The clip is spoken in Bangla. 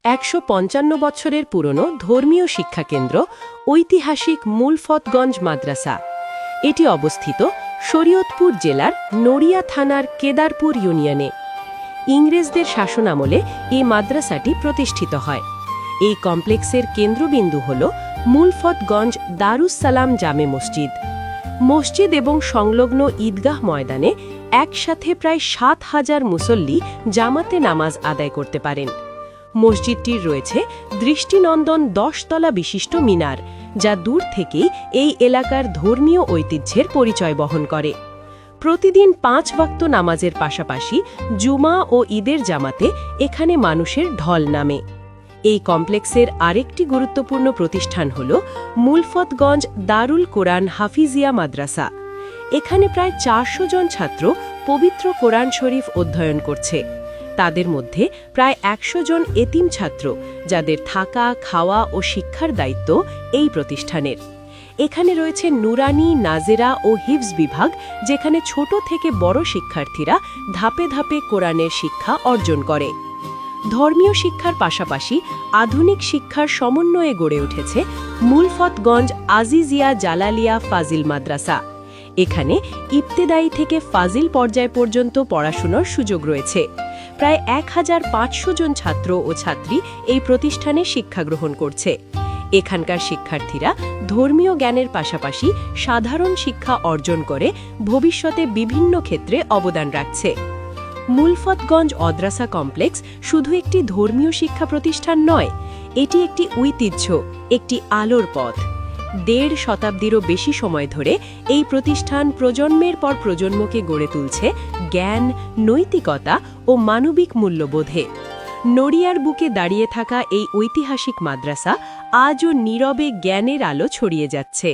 155 বছরের পুরনো ধর্মীয় শিক্ষাকেন্দ্র ঐতিহাসিক মুলফতগঞ্জ মাদ্রাসা। এটি অবস্থিত শরীয়তপুর জেলার নড়িয়া থানার কেদারপুর ইউনিয়নে। ইংরেজদের শাসনামলে এই মাদ্রাসাটি প্রতিষ্ঠিত হয়। এই কমপ্লেক্সের কেন্দ্রবিন্দু হল মুলফতগঞ্জ দারুস সালাম জামে মসজিদ। মসজিদ এবং সংলগ্ন ঈদগাহ ময়দানে একসাথে প্রায় 7,000 মুসল্লি জামাতে নামাজ আদায় করতে পারেন। মসজিদটির রয়েছে দৃষ্টিনন্দন 10 তলা বিশিষ্ট মিনার, যা দূর থেকেই এই এলাকার ধর্মীয় ঐতিহ্যের পরিচয় বহন করে। প্রতিদিন 5 ওয়াক্ত নামাজের পাশাপাশি জুমা ও ঈদের জামাতে এখানে মানুষের ঢল নামে। এই কমপ্লেক্সের আরেকটি গুরুত্বপূর্ণ প্রতিষ্ঠান হল মুলফতগঞ্জ দারুল কোরআন হাফিজিয়া মাদ্রাসা। এখানে প্রায় 400 জন ছাত্র পবিত্র কোরআন শরীফ অধ্যয়ন করছে। তাদের মধ্যে প্রায় 100 জন এতিম ছাত্র, যাদের থাকা, খাওয়া ও শিক্ষার দায়িত্ব এই প্রতিষ্ঠানের। এখানে রয়েছে নুরানি, নাজেরা ও হিফজ বিভাগ, যেখানে ছোট থেকে বড় শিক্ষার্থীরা ধাপে ধাপে কোরআনের শিক্ষা অর্জন করে। ধর্মীয় শিক্ষার পাশাপাশি আধুনিক শিক্ষার সমন্বয়ে গড়ে উঠেছে মুলফতগঞ্জ আজিজিয়া জালালিয়া ফাজিল মাদ্রাসা। এখানে ইবতেদায়ী থেকে ফাজিল পর্যায় পর্যন্ত পড়াশোনার সুযোগ রয়েছে। প্রায় 1,500 জন ছাত্র ও ছাত্রী এই প্রতিষ্ঠানে শিক্ষা গ্রহণ করছে। এখানকার শিক্ষার্থীরা ধর্মীয় জ্ঞানের পাশাপাশি সাধারণ শিক্ষা অর্জন করে ভবিষ্যতে বিভিন্ন ক্ষেত্রে অবদান রাখছে। মুলফতগঞ্জ মাদ্রাসা কমপ্লেক্স শুধু একটি ধর্মীয় শিক্ষা প্রতিষ্ঠান নয়, এটি একটি ঐতিহ্য, একটি আলোর পথ। 1.5 শতাব্দীরও বেশি সময় ধরে এই প্রতিষ্ঠান প্রজন্মের পর প্রজন্মকে গড়ে তুলছে জ্ঞান, নৈতিকতা ও মানবিক মূল্যবোধে। নড়িয়ার বুকে দাঁড়িয়ে থাকা এই ঐতিহাসিক মাদ্রাসা আজও নীরবে জ্ঞানের আলো ছড়িয়ে যাচ্ছে।